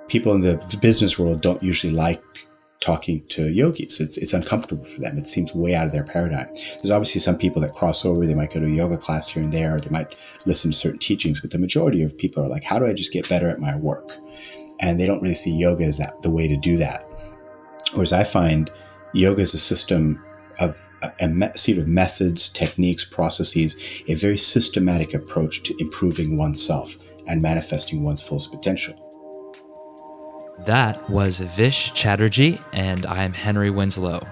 people in the business world don't usually like talking to yogis. It's uncomfortable for them. It seems way out of their paradigm. There's obviously some people that cross over. They might go to a yoga class here and there, or they might listen to certain teachings, but the majority of people are like, how do I just get better at my work? And they don't really see yoga as the way to do that. Whereas I find yoga is a system of a series of methods, techniques, processes, a very systematic approach to improving oneself and manifesting one's fullest potential. That was Vish Chatterjee, and I'm Henry Winslow.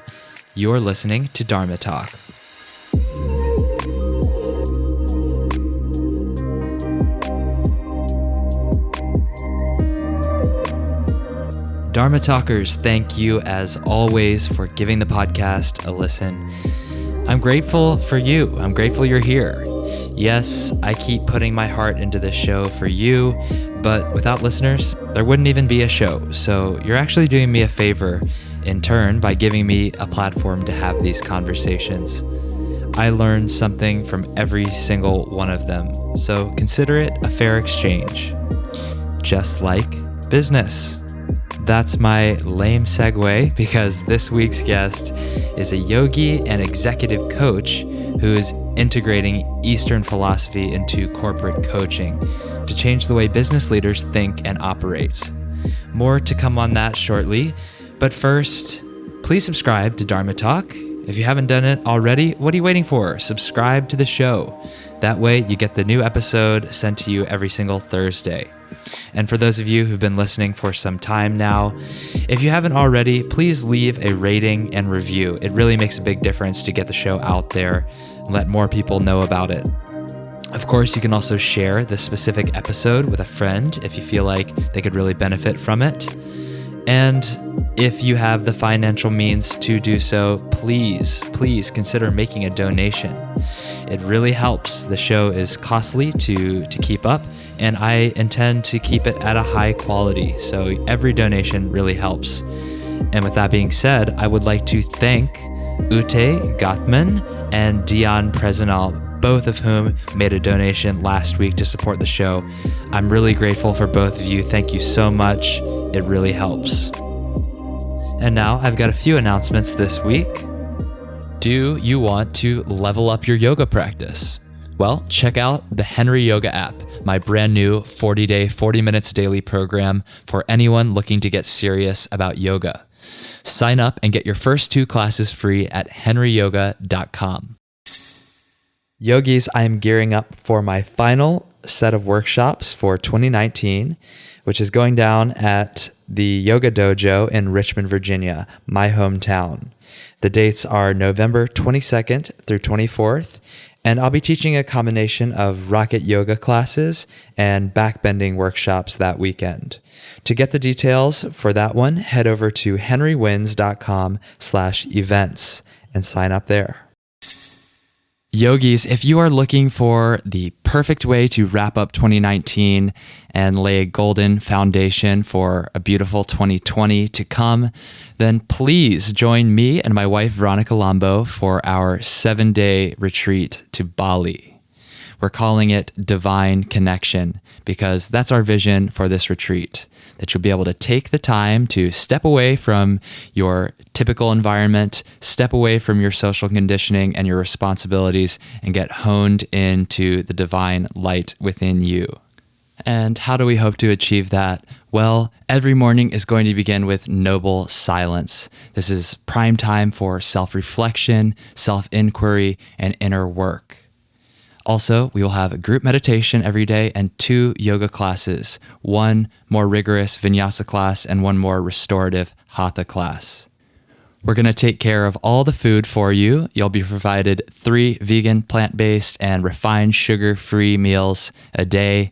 You're listening to Dharma Talk. Dharma Talkers, thank you as always for giving the podcast a listen. I'm grateful for you. I'm grateful you're here. Yes, I keep putting my heart into this show for you, but without listeners, there wouldn't even be a show. So you're actually doing me a favor in turn by giving me a platform to have these conversations. I learned something from every single one of them, so consider it a fair exchange. Just like business. That's my lame segue because this week's guest is a yogi and executive coach who's integrating Eastern philosophy into corporate coaching to change the way business leaders think and operate. More to come on that shortly, but first, please subscribe to Dharma Talk. If you haven't done it already, what are you waiting for? Subscribe to the show. That way you get the new episode sent to you every single Thursday. And for those of you who've been listening for some time now, if you haven't already, please leave a rating and review. It really makes a big difference to get the show out there and let more people know about it. Of course, you can also share this specific episode with a friend if you feel like they could really benefit from it. And if you have the financial means to do so, please consider making a donation. It really helps. The show is costly to keep up, and I intend to keep it at a high quality, so every donation really helps. And with that being said, I would like to thank Ute Gottman and Dion Prezenal, both of whom made a donation last week to support the show. I'm really grateful for both of you. Thank you so much. It really helps. And now I've got a few announcements this week. Do you want to level up your yoga practice? Well, check out the Henry Yoga app, my brand new 40-day, 40 minutes daily program for anyone looking to get serious about yoga. Sign up and get your first 2 classes free at henryyoga.com. Yogis, I am gearing up for my final set of workshops for 2019, which is going down at the Yoga Dojo in Richmond, Virginia, my hometown. The dates are November 22nd through 24th, and I'll be teaching a combination of rocket yoga classes and backbending workshops that weekend. To get the details for that one, head over to henrywins.com/events and sign up there. Yogis, if you are looking for the perfect way to wrap up 2019 and lay a golden foundation for a beautiful 2020 to come, then please join me and my wife, Veronica Lambo, for our 7-day retreat to Bali. We're calling it Divine Connection because that's our vision for this retreat, that you'll be able to take the time to step away from your typical environment, step away from your social conditioning and your responsibilities, and get honed into the divine light within you. And how do we hope to achieve that? Well, every morning is going to begin with noble silence. This is prime time for self-reflection, self-inquiry, and inner work. Also, we will have a group meditation every day and 2 yoga classes, one more rigorous vinyasa class and one more restorative hatha class. We're going to take care of all the food for you. You'll be provided 3 vegan, plant-based, and refined sugar-free meals a day.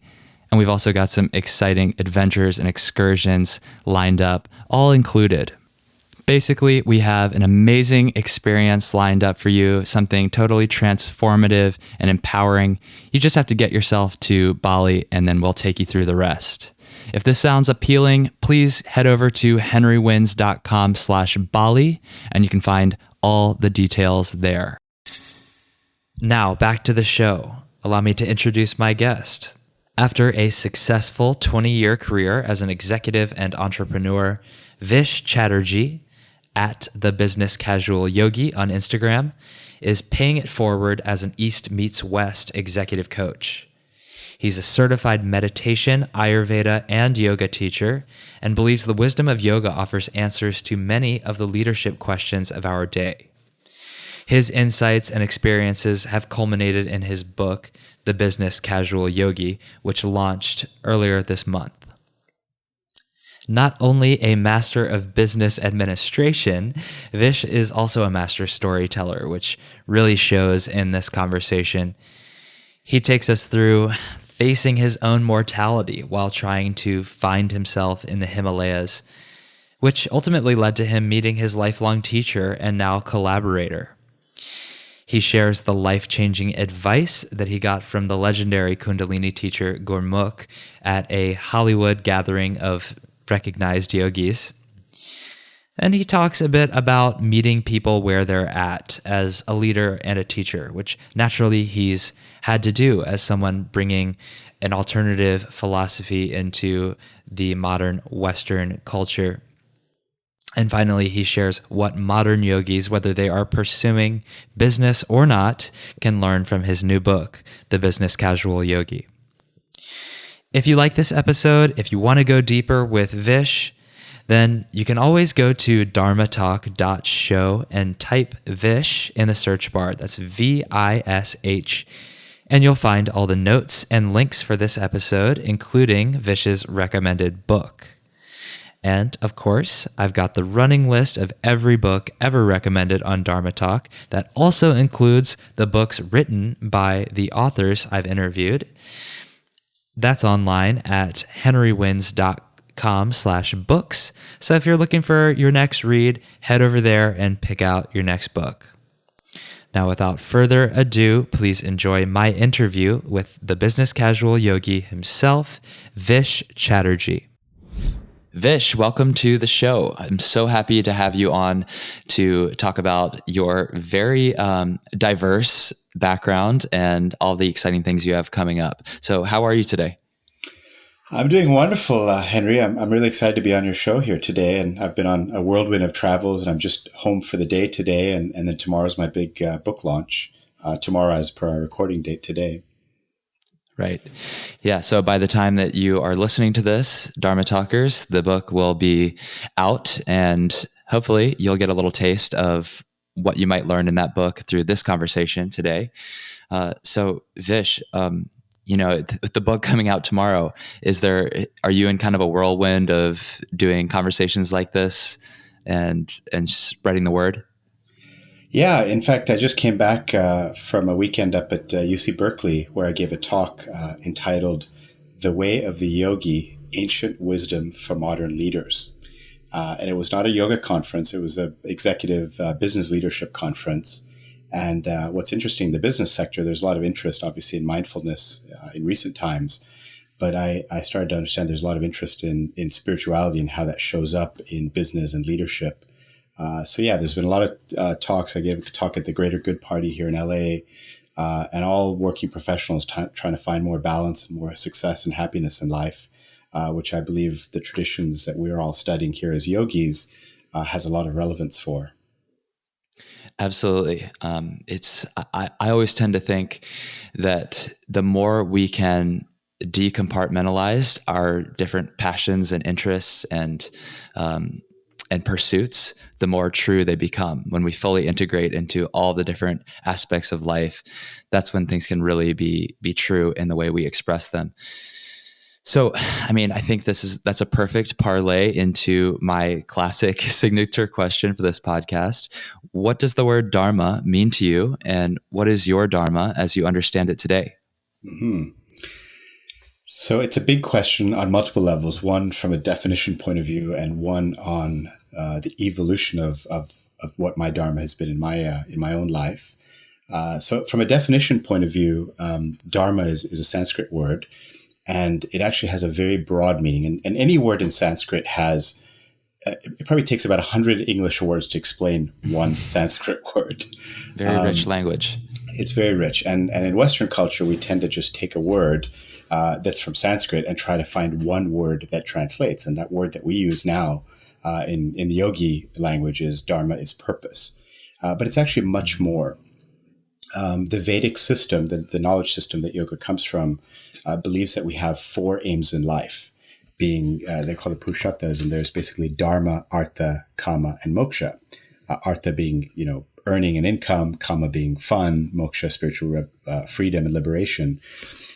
And we've also got some exciting adventures and excursions lined up, all included. Basically, we have an amazing experience lined up for you, something totally transformative and empowering. You just have to get yourself to Bali, and then we'll take you through the rest. If this sounds appealing, please head over to henrywins.com/Bali, and you can find all the details there. Now, back to the show. Allow me to introduce my guest. After a successful 20-year career as an executive and entrepreneur, Vish Chatterjee, at the Business Casual Yogi on Instagram, is paying it forward as an East meets West executive coach. He's a certified meditation, Ayurveda, and yoga teacher, and believes the wisdom of yoga offers answers to many of the leadership questions of our day. His insights and experiences have culminated in his book, The Business Casual Yogi, which launched earlier this month. Not only a master of business administration, Vish is also a master storyteller, which really shows in this conversation. He takes us through facing his own mortality while trying to find himself in the Himalayas, which ultimately led to him meeting his lifelong teacher and now collaborator. He shares the life-changing advice that he got from the legendary Kundalini teacher Gurmukh at a Hollywood gathering of recognized yogis. And he talks a bit about meeting people where they're at as a leader and a teacher, which naturally he's had to do as someone bringing an alternative philosophy into the modern Western culture. And finally, he shares what modern yogis, whether they are pursuing business or not, can learn from his new book, The Business Casual Yogi. If you like this episode, if you want to go deeper with Vish, then you can always go to dharmatalk.show and type Vish in the search bar. That's Vish. And you'll find all the notes and links for this episode, including Vish's recommended book. And of course, I've got the running list of every book ever recommended on Dharma Talk. That also includes the books written by the authors I've interviewed. That's online at henrywins.com/books. So if you're looking for your next read, head over there and pick out your next book. Now, without further ado, please enjoy my interview with the Business Casual Yogi himself, Vish Chatterjee. Vish, welcome to the show. I'm so happy to have you on to talk about your very diverse background and all the exciting things you have coming up. So how are you today? I'm doing wonderful, Henry. I'm really excited to be on your show here today. And I've been on a whirlwind of travels, and I'm just home for the day today. And then tomorrow's my big book launch. Tomorrow as per our recording date today. Right. Yeah. So by the time that you are listening to this, Dharma Talkers, the book will be out, and hopefully you'll get a little taste of what you might learn in that book through this conversation today. So Vish, with the book coming out tomorrow, are you in kind of a whirlwind of doing conversations like this and spreading the word? Yeah, in fact, I just came back from a weekend up at UC Berkeley where I gave a talk entitled The Way of the Yogi, Ancient Wisdom for Modern Leaders. And it was not a yoga conference. It was an executive business leadership conference. And what's interesting, in the business sector, there's a lot of interest, obviously, in mindfulness in recent times. But I started to understand there's a lot of interest in spirituality and how that shows up in business and leadership. There's been a lot of talks. I gave a talk at the Greater Good Party here in LA, and all working professionals trying to find more balance and more success and happiness in life, which I believe the traditions that we're all studying here as yogis has a lot of relevance for. Absolutely. I always tend to think that the more we can decompartmentalize our different passions and interests and pursuits, the more true they become. When we fully integrate into all the different aspects of life, that's when things can really be true in the way we express them. So, I think that's a perfect parlay into my classic signature question for this podcast. What does the word Dharma mean to you, and what is your Dharma as you understand it today? Mm-hmm. So it's a big question on multiple levels, one from a definition point of view and one on the evolution of what my Dharma has been in my own life. So from a definition point of view, Dharma is a Sanskrit word, and it actually has a very broad meaning. And any word in Sanskrit has, it probably takes about 100 English words to explain one Sanskrit word. Very rich language. It's very rich. And in Western culture, we tend to just take a word that's from Sanskrit and try to find one word that translates. And that word that we use now in the yogi language is dharma, is purpose. But it's actually much more. The Vedic system, the knowledge system that yoga comes from, believes that we have four aims in life, being, they're called the Purusharthas, and there's basically dharma, artha, kama, and moksha. Artha being, earning an income, kama being fun, moksha, spiritual freedom and liberation.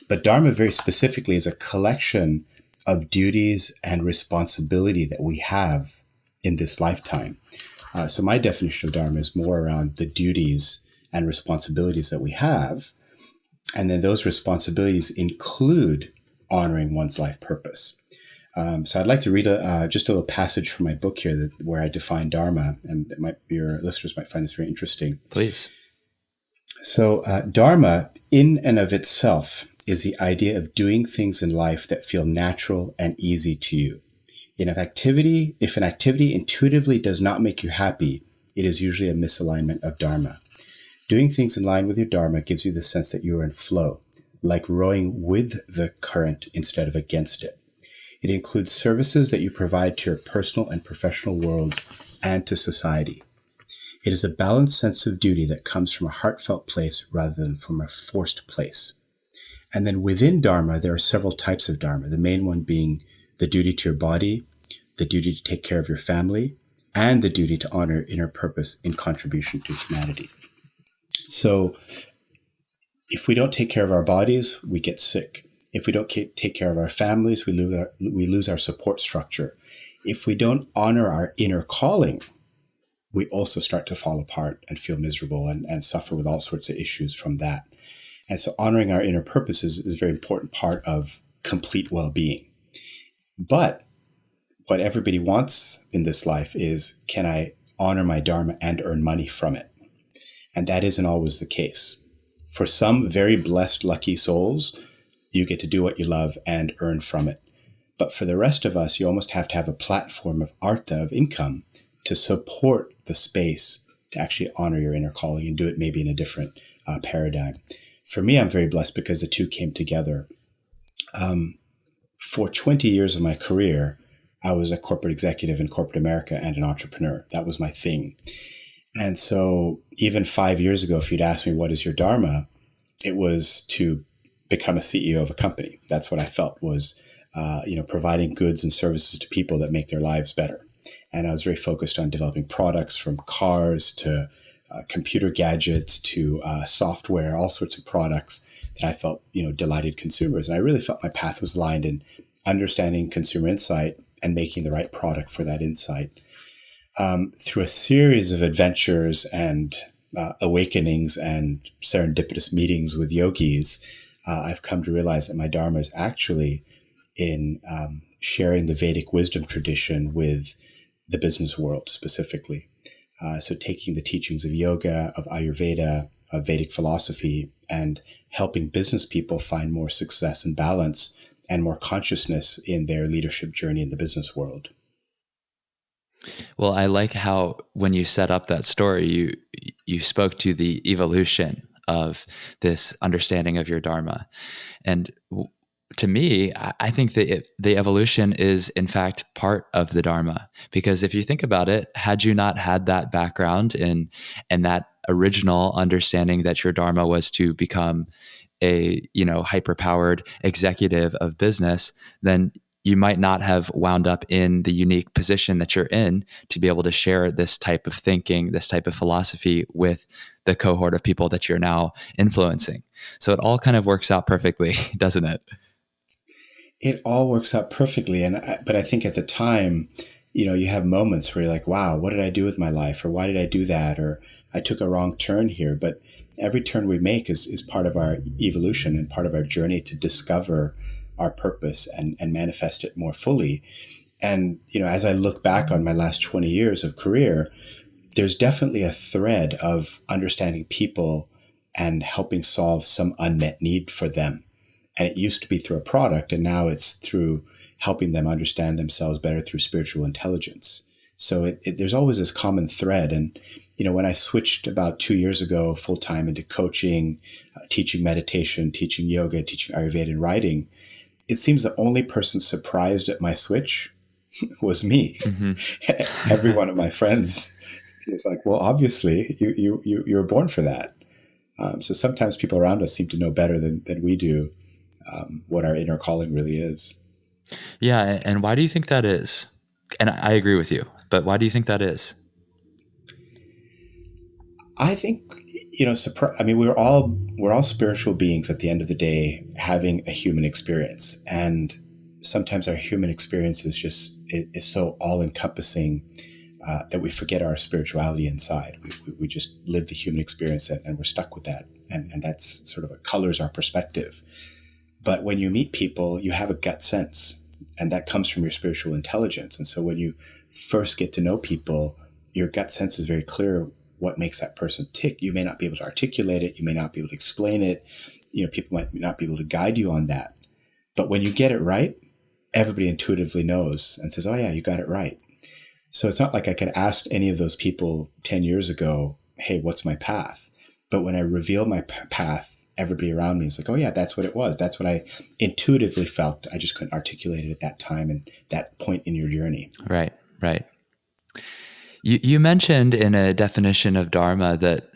But dharma very specifically is a collection of duties and responsibility that we have in this lifetime. So my definition of dharma is more around the duties and responsibilities that we have. And then those responsibilities include honoring one's life purpose. So I'd like to read just a little passage from my book here where I define dharma, and your listeners might find this very interesting. Please. So dharma in and of itself is the idea of doing things in life that feel natural and easy to you. If an activity intuitively does not make you happy, it is usually a misalignment of dharma. Doing things in line with your dharma gives you the sense that you are in flow, like rowing with the current instead of against it. It includes services that you provide to your personal and professional worlds and to society. It is a balanced sense of duty that comes from a heartfelt place rather than from a forced place. And then within dharma, there are several types of dharma, the main one being the duty to your body, the duty to take care of your family, and the duty to honor inner purpose in contribution to humanity. So if we don't take care of our bodies, we get sick. If we don't take care of our families, we lose our support structure. If we don't honor our inner calling, we also start to fall apart and feel miserable and suffer with all sorts of issues from that. And so honoring our inner purpose is a very important part of complete well-being. But what everybody wants in this life is, can I honor my dharma and earn money from it? And that isn't always the case. For some very blessed, lucky souls, you get to do what you love and earn from it. But for the rest of us, you almost have to have a platform of artha, of income, to support the space to actually honor your inner calling and do it maybe in a different paradigm. For me, I'm very blessed because the two came together. For 20 years of my career, I was a corporate executive in corporate America and an entrepreneur. That was my thing. And so even 5 years ago, if you'd asked me, what is your dharma? It was to become a CEO of a company. That's what I felt was, providing goods and services to people that make their lives better. And I was very focused on developing products from cars to computer gadgets to software, all sorts of products that I felt, delighted consumers. And I really felt my path was aligned in understanding consumer insight and making the right product for that insight. Through a series of adventures and awakenings and serendipitous meetings with yogis, I've come to realize that my dharma is actually in sharing the Vedic wisdom tradition with the business world specifically. So taking the teachings of yoga, of Ayurveda, of Vedic philosophy, and helping business people find more success and balance and more consciousness in their leadership journey in the business world. Well, I like how when you set up that story, you spoke to the evolution of this understanding of your dharma. And to me, I think that the evolution is in fact part of the dharma, because if you think about it, had you not had that background and that original understanding that your dharma was to become a hyper-powered executive of business, then you might not have wound up in the unique position that you're in to be able to share this type of thinking, this type of philosophy with the cohort of people that you're now influencing. So it all kind of works out perfectly, doesn't it? It all works out perfectly. But I think at the time, you have moments where you're like, wow, what did I do with my life? Or why did I do that? Or I took a wrong turn here. But every turn we make is part of our evolution and part of our journey to discover our purpose and manifest it more fully. And, as I look back on my last 20 years of career, there's definitely a thread of understanding people and helping solve some unmet need for them. And it used to be through a product, and now it's through helping them understand themselves better through spiritual intelligence. So there's always this common thread. And, when I switched about 2 years ago full-time into coaching, teaching meditation, teaching yoga, teaching Ayurveda and writing, it seems the only person surprised at my switch was me. Mm-hmm. Every one of my friends is like, well, obviously you were born for that. So sometimes people around us seem to know better than we do what our inner calling really is. Yeah. And why do you think that is? And I agree with you, but why do you think that is? I think, I mean, we're all spiritual beings at the end of the day, having a human experience, and sometimes our human experience is so all encompassing that we forget our spirituality inside. We just live the human experience, and we're stuck with that, and that's sort of what colors our perspective. But when you meet people, you have a gut sense, and that comes from your spiritual intelligence. And so when you first get to know people, your gut sense is very clear what makes that person tick. You may not be able to articulate it. You may not be able to explain it. People might not be able to guide you on that. But when you get it right, everybody intuitively knows and says, oh yeah, you got it right. So it's not like I could ask any of those people 10 years ago, hey, what's my path? But when I reveal my path, everybody around me is like, oh yeah, that's what it was. That's what I intuitively felt. I just couldn't articulate it at that time and that point in your journey. Right, right. You mentioned in a definition of Dharma that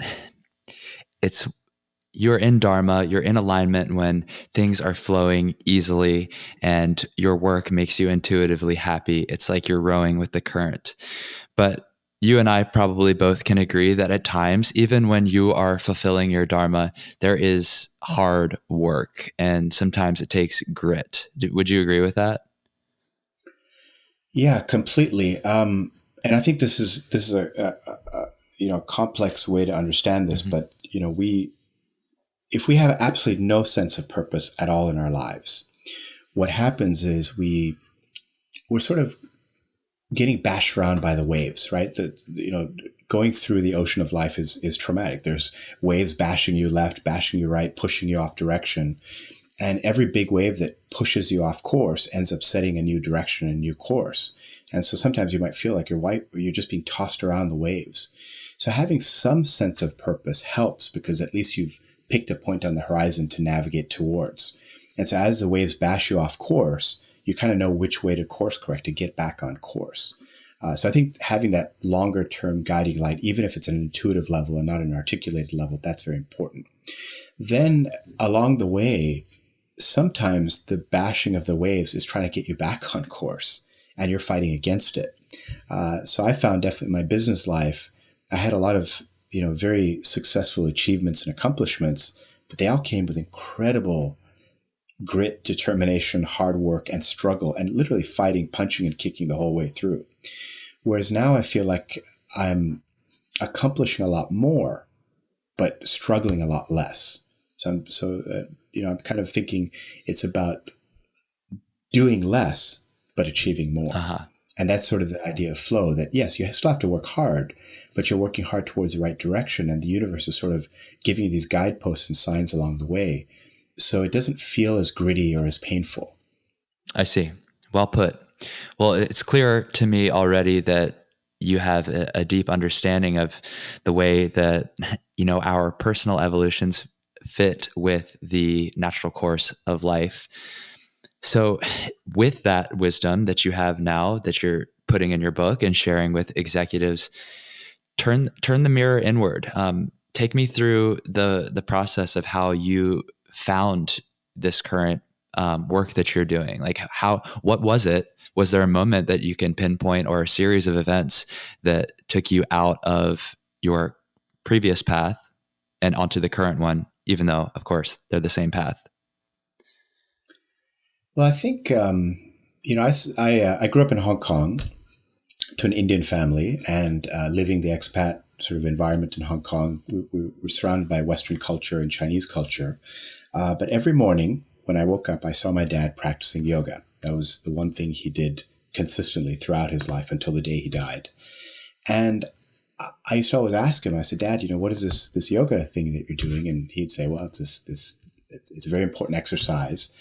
you're in Dharma, you're in alignment when things are flowing easily and your work makes you intuitively happy. It's like you're rowing with the current. But you and I probably both can agree that at times, even when you are fulfilling your Dharma, there is hard work and sometimes it takes grit. Would you agree with that? Yeah, completely. And I think this is a complex way to understand this, Mm-hmm. but if we have absolutely no sense of purpose at all in our lives, what happens is we're sort of getting bashed around by the waves, right? Going through the ocean of life is traumatic. There's waves bashing you left, bashing you right, pushing you off direction. And every big wave that pushes you off course ends up setting a new direction, a new course. And so sometimes you might feel like you're just being tossed around the waves. So having some sense of purpose helps, because at least you've picked a point on the horizon to navigate towards. And so as the waves bash you off course, you kind of know which way to course correct to get back on course. So I think having that longer term guiding light, even if it's an intuitive level and not an articulated level, that's very important. Then along the way, sometimes the bashing of the waves is trying to get you back on course and you're fighting against it. So I found definitely in my business life, I had a lot of, very successful achievements and accomplishments, but they all came with incredible grit, determination, hard work, and struggle, and literally fighting, punching, and kicking the whole way through. Whereas now I feel like I'm accomplishing a lot more, but struggling a lot less. So I'm kind of thinking it's about doing less, but achieving more. Uh-huh. And that's sort of the idea of flow, that yes, you still have to work hard, but you're working hard towards the right direction. And the universe is sort of giving you these guideposts and signs along the way. So it doesn't feel as gritty or as painful. I see. Well put. Well, it's clear to me already that you have a deep understanding of the way that, our personal evolutions fit with the natural course of life. So with that wisdom that you have now, that you're putting in your book and sharing with executives, turn the mirror inward. Take me through the process of how you found this current work that you're doing. Like what was it? Was there a moment that you can pinpoint, or a series of events that took you out of your previous path and onto the current one, even though, of course, they're the same path? Well, I think, I grew up in Hong Kong to an Indian family, and living the expat sort of environment in Hong Kong, we were surrounded by Western culture and Chinese culture. But every morning when I woke up, I saw my dad practicing yoga. That was the one thing he did consistently throughout his life until the day he died. And I used to always ask him, I said, Dad, what is this yoga thing that you're doing? And he'd say, well, it's a very important exercise.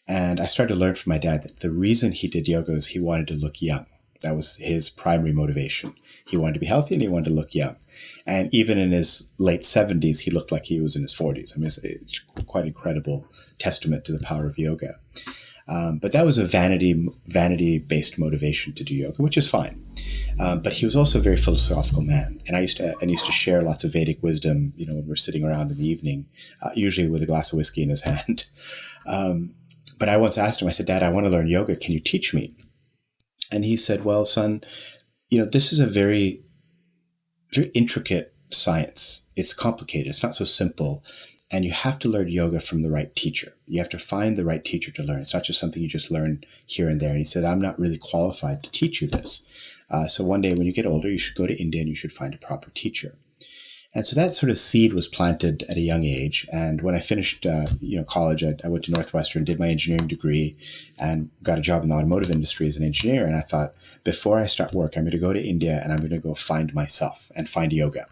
And I started to learn from my dad that the reason he did yoga is he wanted to look young. That was his primary motivation. He wanted to be healthy and he wanted to look young. And even in his late 70s, he looked like he was in his 40s. I mean, it's quite incredible testament to the power of yoga. But that was a vanity-based motivation to do yoga, which is fine. But he was also a very philosophical man, and I used to share lots of Vedic wisdom, when we're sitting around in the evening, usually with a glass of whiskey in his hand. But I once asked him, I said, "Dad, I want to learn yoga. Can you teach me?" And he said, "Well, son, this is a very, very intricate science. It's complicated. It's not so simple. And you have to learn yoga from the right teacher. You have to find the right teacher to learn. It's not just something you just learn here and there." And he said, "I'm not really qualified to teach you this. So one day when you get older, you should go to India and you should find a proper teacher." And so that sort of seed was planted at a young age. And when I finished, college, I went to Northwestern, did my engineering degree, and got a job in the automotive industry as an engineer. And I thought, before I start work, I'm going to go to India and I'm going to go find myself and find yoga.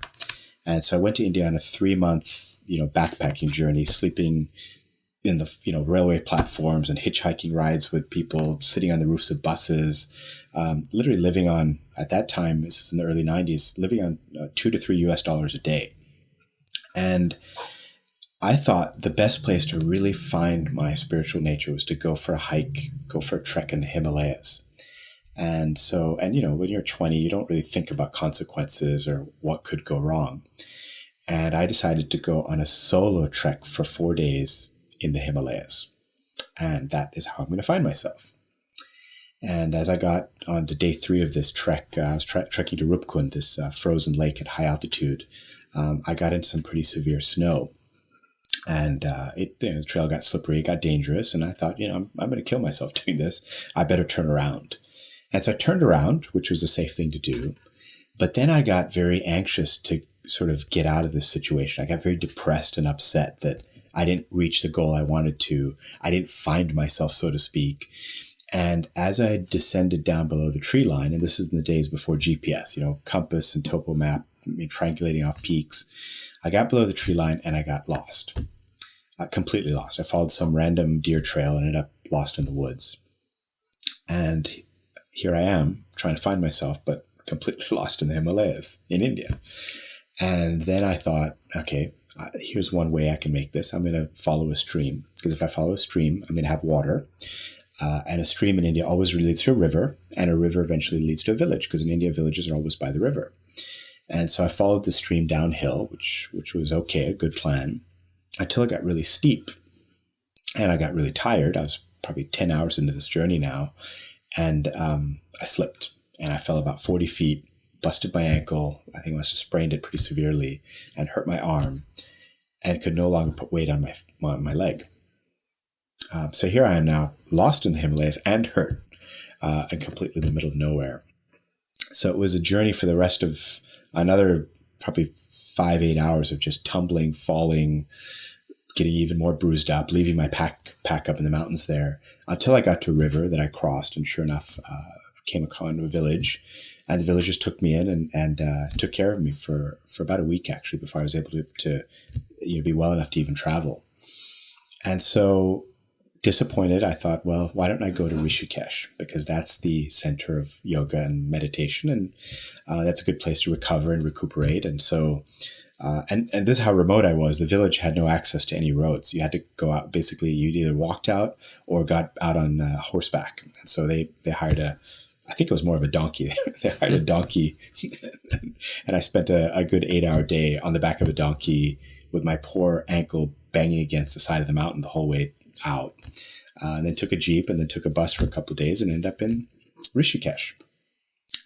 And so I went to India on a 3-month, backpacking journey, sleeping in the, railway platforms and hitchhiking rides with people, sitting on the roofs of buses, literally living on, at that time, this is in the early 90s, living on $2 to $3 a day. And I thought the best place to really find my spiritual nature was to go for a hike, go for a trek in the Himalayas. And so, when you're 20, you don't really think about consequences or what could go wrong. And I decided to go on a solo trek for 4 days in the Himalayas. And that is how I'm going to find myself. And as I got on to day 3 of this trek, I was trekking to Rupkund, this frozen lake at high altitude. I got into some pretty severe snow. And the trail got slippery, it got dangerous. And I thought, I'm going to kill myself doing this. I better turn around. And so I turned around, which was a safe thing to do. But then I got very anxious to sort of get out of this situation. I got very depressed and upset that I didn't reach the goal I wanted to. I didn't find myself, so to speak. And as I descended down below the tree line, and this is in the days before GPS, compass and topo map, triangulating off peaks, I got below the tree line and I got lost, completely lost. I followed some random deer trail and ended up lost in the woods. And here I am trying to find myself, but completely lost in the Himalayas in India. And then I thought, okay, here's one way I can make this. I'm going to follow a stream, because if I follow a stream, I'm going to have water. And a stream in India always leads to a river, and a river eventually leads to a village, because in India, villages are always by the river. And so I followed the stream downhill, which was okay, a good plan, until it got really steep. And I got really tired. I was probably 10 hours into this journey now. And I slipped, and I fell about 40 feet, busted my ankle. I think I must have sprained it pretty severely, and hurt my arm, and could no longer put weight on my leg. So here I am now, lost in the Himalayas and hurt, and completely in the middle of nowhere. So it was a journey for the rest of another probably 5-8 hours of just tumbling, falling, getting even more bruised up, leaving my pack up in the mountains there, until I got to a river that I crossed, and sure enough, came upon a village, and the villagers took me in and took care of me for about a week, actually, before I was able to be well enough to even travel. And so, disappointed, I thought, well, why don't I go to Rishikesh? Because that's the center of yoga and meditation, and that's a good place to recover and recuperate. And so, and this is how remote I was. The village had no access to any roads. You had to go out. Basically, you'd either walked out or got out on horseback. And so they hired I think it was more of a donkey. They hired a donkey, and I spent a good 8-hour day on the back of a donkey with my poor ankle banging against the side of the mountain the whole way out. And then took a jeep, and then took a bus for a couple of days, and ended up in Rishikesh.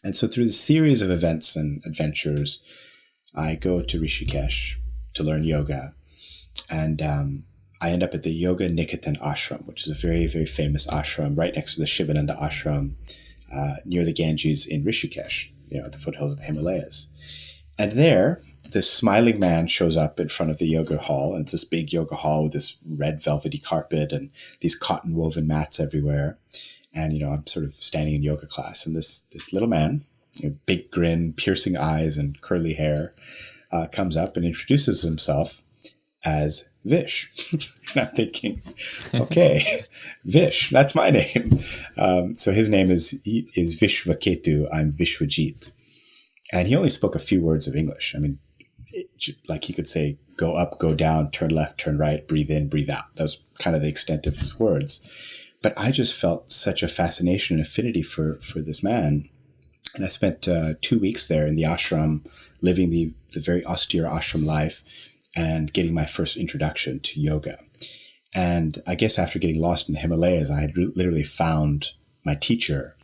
And so through the series of events and adventures, I go to Rishikesh to learn yoga, and I end up at the Yoga Niketan ashram, which is a very, very famous ashram right next to the Shivananda ashram near the Ganges in Rishikesh, at the foothills of the Himalayas. And there, this smiling man shows up in front of the yoga hall, and it's this big yoga hall with this red velvety carpet and these cotton woven mats everywhere. And, I'm sort of standing in yoga class, and this little man, big grin, piercing eyes, and curly hair, comes up and introduces himself as Vish. And I'm thinking, okay, Vish, that's my name. So his name is Vishvketu. I'm Vishwajit. And he only spoke a few words of English. I mean, like he could say, go up, go down, turn left, turn right, breathe in, breathe out. That was kind of the extent of his words. But I just felt such a fascination and affinity for this man. And I spent 2 weeks there in the ashram, living the very austere ashram life and getting my first introduction to yoga. And I guess after getting lost in the Himalayas, I had literally found my teacher,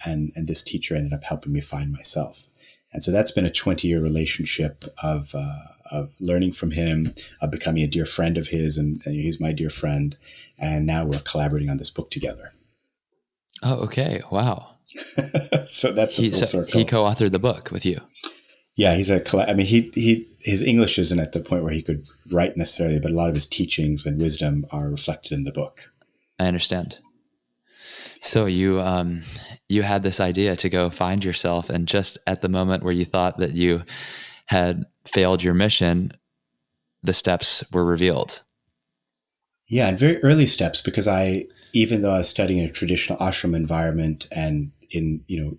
and this teacher ended up helping me find myself. And so that's been a 20-year relationship of learning from him, of becoming a dear friend of his, and he's my dear friend. And now we're collaborating on this book together. Oh, okay. Wow. So that's a full circle. He co-authored the book with you. Yeah, his English isn't at the point where he could write necessarily, but a lot of his teachings and wisdom are reflected in the book. I understand. So you had this idea to go find yourself, and just at the moment where you thought that you had failed your mission, the steps were revealed. Yeah, and very early steps, because even though I was studying in a traditional ashram environment and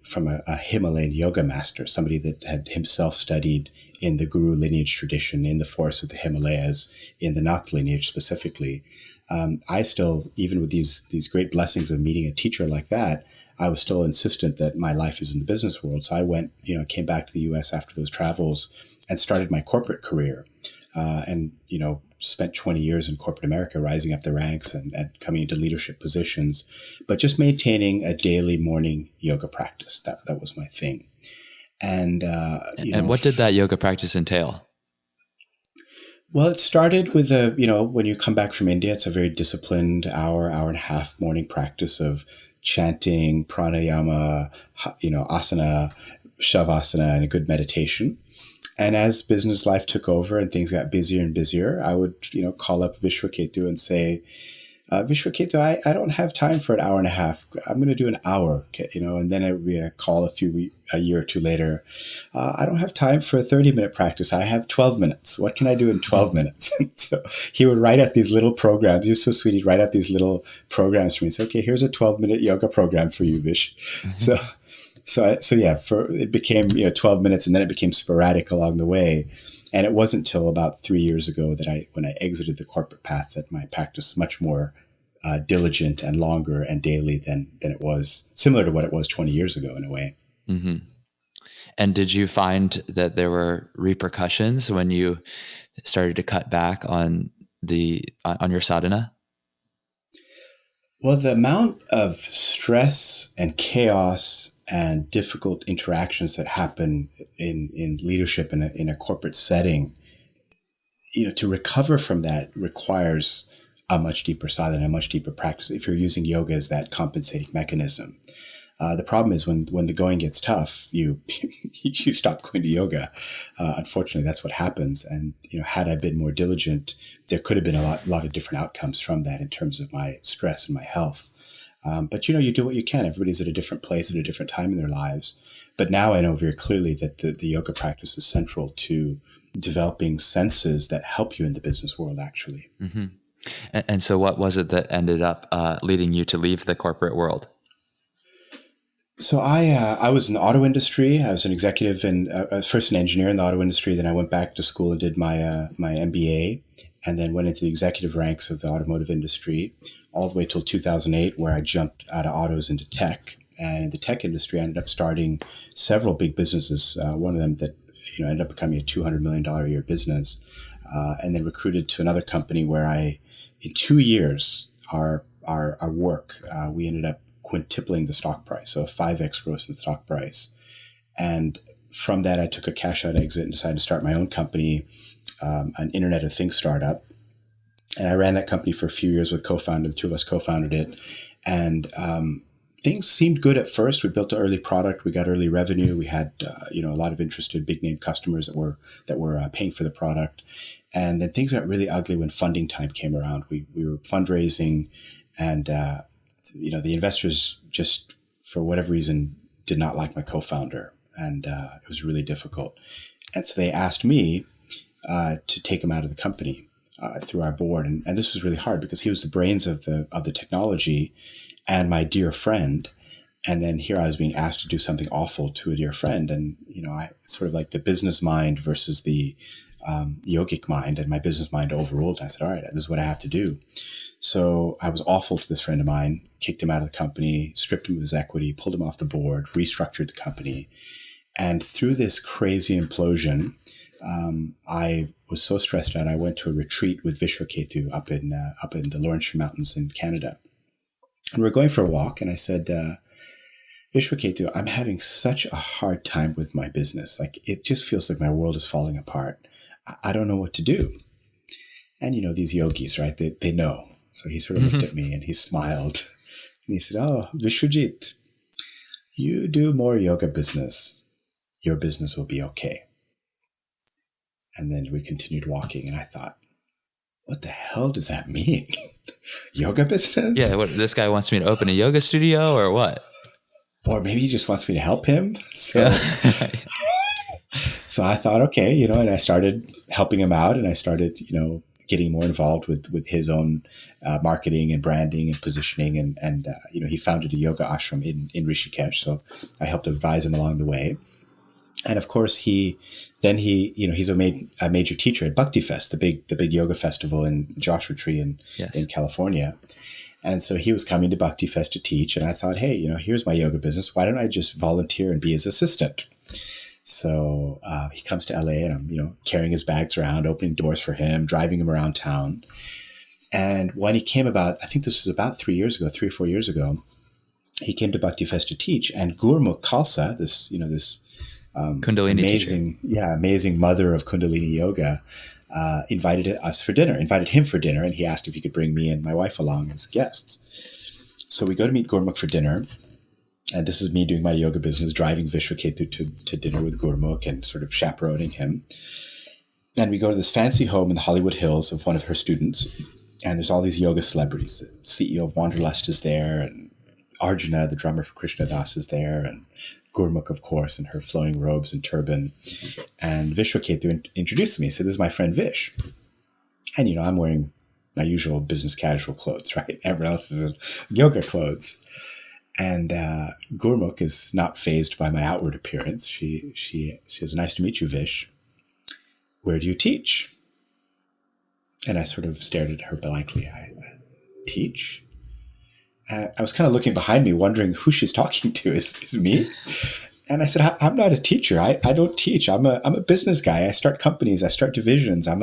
from a Himalayan yoga master, somebody that had himself studied in the guru lineage tradition in the forests of the Himalayas, in the Natal lineage specifically, I still, even with these great blessings of meeting a teacher like that, I was still insistent that my life is in the business world. So I went, came back to the US after those travels and started my corporate career, and spent 20 years in corporate America, rising up the ranks and coming into leadership positions, but just maintaining a daily morning yoga practice. That was my thing. And what did that yoga practice entail? Well, it started with when you come back from India, it's a very disciplined hour and a half morning practice of chanting, pranayama, asana, shavasana, and a good meditation. And as business life took over and things got busier and busier, I would, call up Vishvketu and say, Vishvketu, I don't have time for an hour and a half. I'm going to do an hour, and then it would be a call a year or two later. I don't have time for a 30-minute practice. I have 12 minutes. What can I do in 12 minutes? So he would write out these little programs. He was so sweet. He'd write out these little programs for me. Say, okay, here's a 12-minute yoga program for you, Vish. Mm-hmm. It became 12 minutes, and then it became sporadic along the way. And it wasn't until about 3 years ago that when I exited the corporate path, that my practice was much more diligent and longer and daily than it was, similar to what it was 20 years ago in a way. Mm-hmm. And did you find that there were repercussions when you started to cut back on your sadhana? Well, the amount of stress and chaos and difficult interactions that happen in leadership in a corporate setting, to recover from that requires a much deeper sadhana, a much deeper practice if you're using yoga as that compensating mechanism. The problem is when the going gets tough, you stop going to yoga. Unfortunately, that's what happens. And had I been more diligent, there could have been a lot of different outcomes from that in terms of my stress and my health. But you do what you can. Everybody's at a different place at a different time in their lives. But now I know very clearly that the yoga practice is central to developing senses that help you in the business world, actually. Mm-hmm. And so what was it that ended up leading you to leave the corporate world? So I was in the auto industry. I was an executive and first an engineer in the auto industry. Then I went back to school and did my MBA, and then went into the executive ranks of the automotive industry all the way till 2008, where I jumped out of autos into tech. And in the tech industry, I ended up starting several big businesses. One of them that ended up becoming a $200 million a year business, and then recruited to another company where in 2 years, our work, we ended up quintupling the stock price, so a 5x growth in the stock price. And from that, I took a cash out exit and decided to start my own company, an Internet of Things startup. And I ran that company for a few years with co-founder. The two of us co-founded it. And things seemed good at first. We built an early product. We got early revenue. We had a lot of interested big name customers that were paying for the product. And then things got really ugly when funding time came around. We were fundraising, and the investors just, for whatever reason, did not like my co-founder, and it was really difficult. And so they asked me to take him out of the company through our board, and this was really hard because he was the brains of the technology and my dear friend. And then here I was being asked to do something awful to a dear friend, and I sort of like the business mind versus the yogic mind, and my business mind overruled. And I said, all right, this is what I have to do. So I was awful to this friend of mine, kicked him out of the company, stripped him of his equity, pulled him off the board, restructured the company. And through this crazy implosion, I was so stressed out, I went to a retreat with Vish Chatterjee up in the Laurentian Mountains in Canada. And we were going for a walk, and I said, Vish Chatterjee, I'm having such a hard time with my business. Like, it just feels like my world is falling apart. I don't know what to do. And, these yogis, right? They know. So he sort of looked at me and he smiled. And he said, oh, Vishwajit, you do more yoga business. Your business will be okay. And then we continued walking, and I thought, what the hell does that mean? Yoga business? Yeah, what, this guy wants me to open a yoga studio or what? Or maybe he just wants me to help him. So, so I thought, okay, and I started helping him out, and I started, getting more involved with his own marketing and branding and positioning. And he founded a yoga ashram in Rishikesh. So I helped advise him along the way. And of course, he's a major teacher at Bhakti Fest, the big yoga festival in Joshua Tree in California. And so he was coming to Bhakti Fest to teach. And I thought, hey, here's my yoga business. Why don't I just volunteer and be his assistant? So he comes to LA, and I'm, carrying his bags around, opening doors for him, driving him around town. And when he came I think this was about 3 or 4 years ago, he came to Bhakti Fest to teach. And Gurmukh Khalsa, this Kundalini amazing mother of Kundalini yoga, invited him for dinner, and he asked if he could bring me and my wife along as guests. So we go to meet Gurmukh for dinner, and this is me doing my yoga business, driving Vishvketu to dinner with Gurmukh and sort of chaperoning him. And we go to this fancy home in the Hollywood Hills of one of her students, and there's all these yoga celebrities. The CEO of Wanderlust is there, and Arjuna, the drummer for Krishna Das, is there, and Gurmukh, of course, in her flowing robes and turban. And Vish Chatterjee introduced me. He said, this is my friend Vish. And, I'm wearing my usual business casual clothes, right? Everyone else is in yoga clothes. And Gurmukh is not fazed by my outward appearance. She says, nice to meet you, Vish. Where do you teach? And I sort of stared at her blankly. I teach? I was kind of looking behind me, wondering who she's talking to. Is me? And I said, I'm not a teacher. I don't teach. I'm a business guy. I start companies. I start divisions. I'm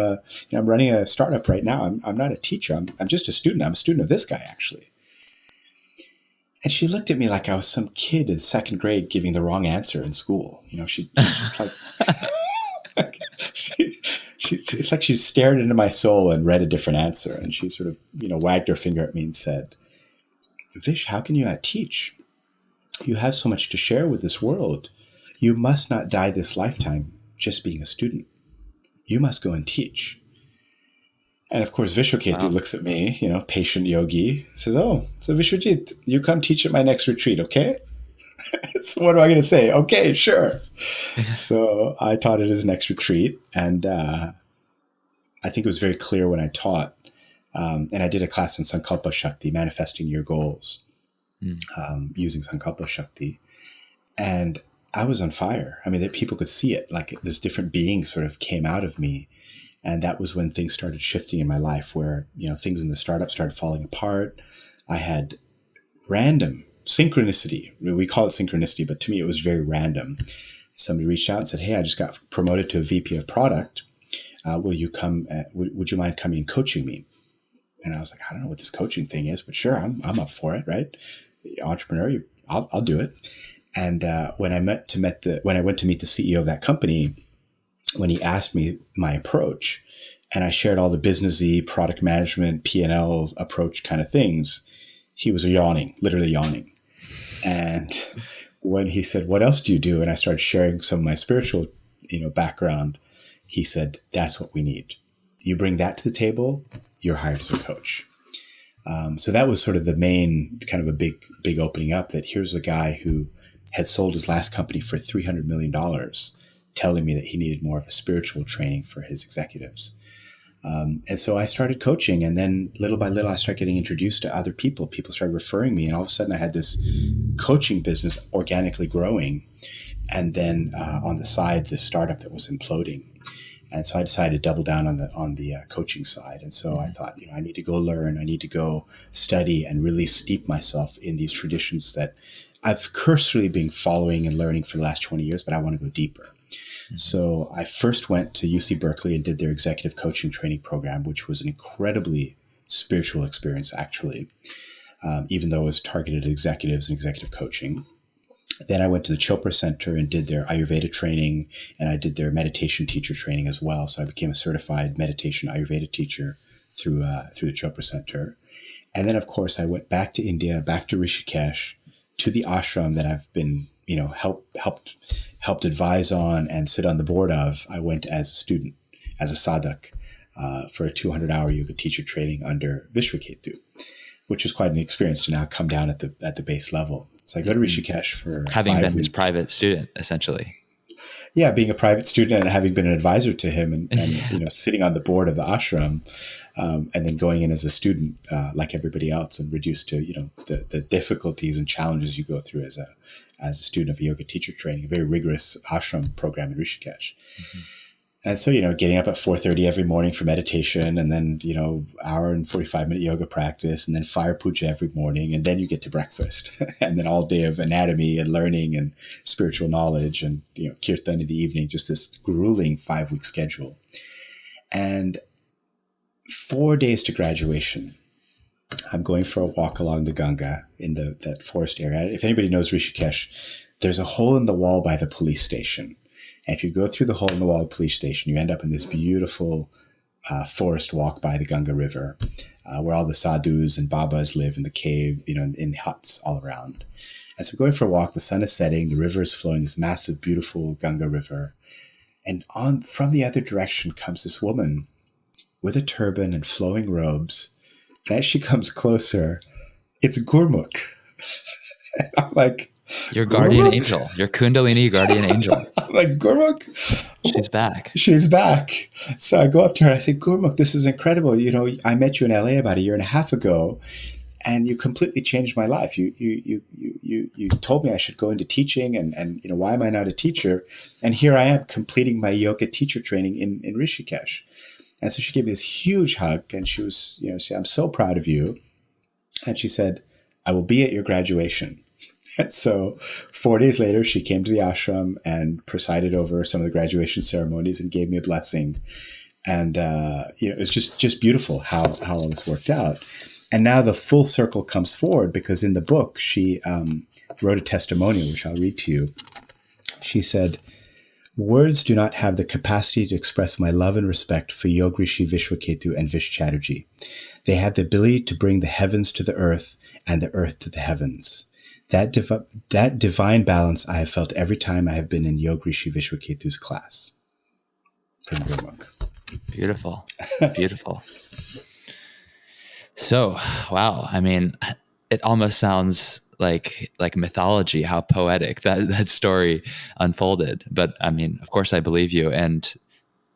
running a startup right now. I'm not a teacher. I'm just a student. I'm a student of this guy, actually. And she looked at me like I was some kid in second grade giving the wrong answer in school. She just like, it's like she stared into my soul and read a different answer. And she sort of, wagged her finger at me and said, Vish, how can you not teach? You have so much to share with this world. You must not die this lifetime just being a student. You must go and teach. And of course, Vishvketu looks at me, patient yogi, says, oh, so Vishwajit, you come teach at my next retreat, okay? So what am I going to say? Okay, sure. Yeah. So I taught at his next retreat, and I think it was very clear when I taught. And I did a class on Sankalpa Shakti, manifesting your goals, using Sankalpa Shakti. And I was on fire. I mean, that people could see it, like this different being sort of came out of me. And that was when things started shifting in my life, where, things in the startup started falling apart. I had random synchronicity. We call it synchronicity, but to me, it was very random. Somebody reached out and said, hey, I just got promoted to a VP of product. Will you come? Would you mind coming and coaching me? And I was like, I don't know what this coaching thing is, but sure, I'm up for it, right? Entrepreneur, I'll do it. And when I went to meet the CEO of that company, when he asked me my approach, and I shared all the businessy product management, P&L approach kind of things, he was literally yawning. And when he said, what else do you do? And I started sharing some of my spiritual, background, he said, that's what we need. You bring that to the table, you're hired as a coach. So that was sort of the main kind of a big opening up, that here's a guy who had sold his last company for $300 million, telling me that he needed more of a spiritual training for his executives. And so I started coaching, and then little by little, I started getting introduced to other people. People started referring me, and all of a sudden I had this coaching business organically growing. And then on the side, this startup that was imploding. And so I decided to double down on the coaching side. And so I thought, I need to go learn, I need to go study and really steep myself in these traditions that I've cursorily been following and learning for the last 20 years, but I want to go deeper. So I first went to UC Berkeley and did their executive coaching training program, which was an incredibly spiritual experience, actually, even though it was targeted at executives and executive coaching. Then I went to the Chopra Center and did their Ayurveda training, and I did their meditation teacher training as well. So I became a certified meditation Ayurveda teacher through the Chopra Center. And then, of course, I went back to India, back to Rishikesh, to the ashram that I've been, helped advise on and sit on the board of. I went as a student, as a sadhak, for a 200-hour yoga teacher training under Vishvketu, which was quite an experience to now come down at the base level. So I go to Rishikesh for having 5 been weeks. his private student, essentially. Yeah, being a private student and having been an advisor to him, and sitting on the board of the ashram, and then going in as a student, like everybody else, and reduced to the difficulties and challenges you go through as a student of a yoga teacher training, a very rigorous ashram program in Rishikesh. Mm-hmm. And so, getting up at 4:30 every morning for meditation, and then, hour and 45-minute yoga practice, and then fire puja every morning, and then you get to breakfast, and then all day of anatomy and learning and spiritual knowledge, and, kirtan in the evening, just this grueling 5-week schedule. And 4 days to graduation, I'm going for a walk along the Ganga in that forest area. If anybody knows Rishikesh, there's a hole in the wall by the police station. And if you go through the hole in the wall of the police station, you end up in this beautiful forest walk by the Ganga River, where all the sadhus and babas live in the cave, in huts all around. And so going for a walk, the sun is setting, the river is flowing, this massive, beautiful Ganga River. And from the other direction comes this woman with a turban and flowing robes. And as she comes closer, it's Gurmukh. And I'm like, your guardian Gurmukh? angel, your Kundalini guardian angel. I'm like, Gurmukh? She's back. She's back. So I go up to her. I say, Gurmukh, this is incredible. I met you in LA about 1.5 years ago, and you completely changed my life. You told me I should go into teaching, and why am I not a teacher? And here I am completing my yoga teacher training in Rishikesh. And so she gave me this huge hug, and she was, she said, I'm so proud of you. And she said, I will be at your graduation. And so 4 days later, she came to the ashram and presided over some of the graduation ceremonies and gave me a blessing. And, it's just beautiful how all this worked out. And now the full circle comes forward, because in the book, she wrote a testimonial, which I'll read to you. She said, words do not have the capacity to express my love and respect for Yogrishi Vishvketu and Vish Chatterji. They have the ability to bring the heavens to the earth and the earth to the heavens. That divine balance I have felt every time I have been in Yogrishi Vishvketu's class. From Gurmukh. Beautiful. Beautiful. So, wow. I mean, it almost sounds like mythology, how poetic that story unfolded. But I mean, of course I believe you, and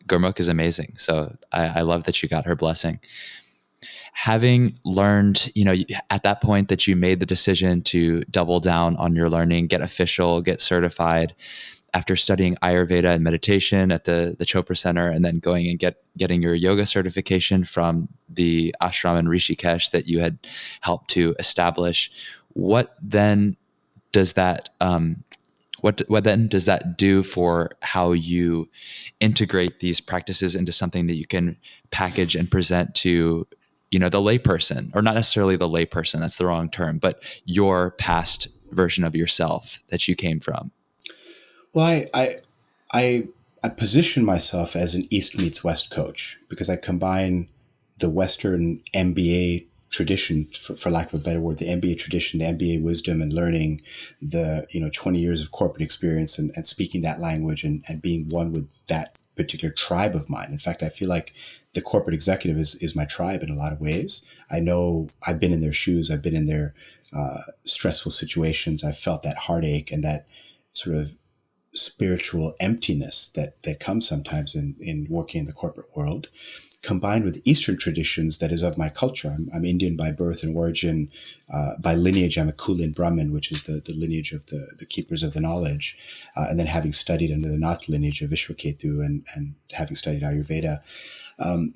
Gurmukh is amazing. So I love that you got her blessing. Having learned, at that point that you made the decision to double down on your learning, get official, get certified, after studying Ayurveda and meditation at the Chopra Center, and then going and getting your yoga certification from the ashram in Rishikesh that you had helped to establish, what then does that what then does that do for how you integrate these practices into something that you can package and present to the layperson, or not necessarily the layperson, that's the wrong term, but your past version of yourself that you came from? Well, I position myself as an East meets West coach, because I combine the Western MBA tradition, for lack of a better word, the MBA tradition, the MBA wisdom and learning, the 20 years of corporate experience and speaking that language and being one with that particular tribe of mine. In fact, I feel like the corporate executive is my tribe in a lot of ways. I know I've been in their shoes. I've been in their stressful situations. I've felt that heartache and that sort of spiritual emptiness that comes sometimes in working in the corporate world. combined with Eastern traditions that is of my culture. I'm Indian by birth and origin. By lineage, I'm a Kulin Brahmin, which is the lineage of the keepers of the knowledge. And then having studied under the Natal lineage of Vishvketu and having studied Ayurveda.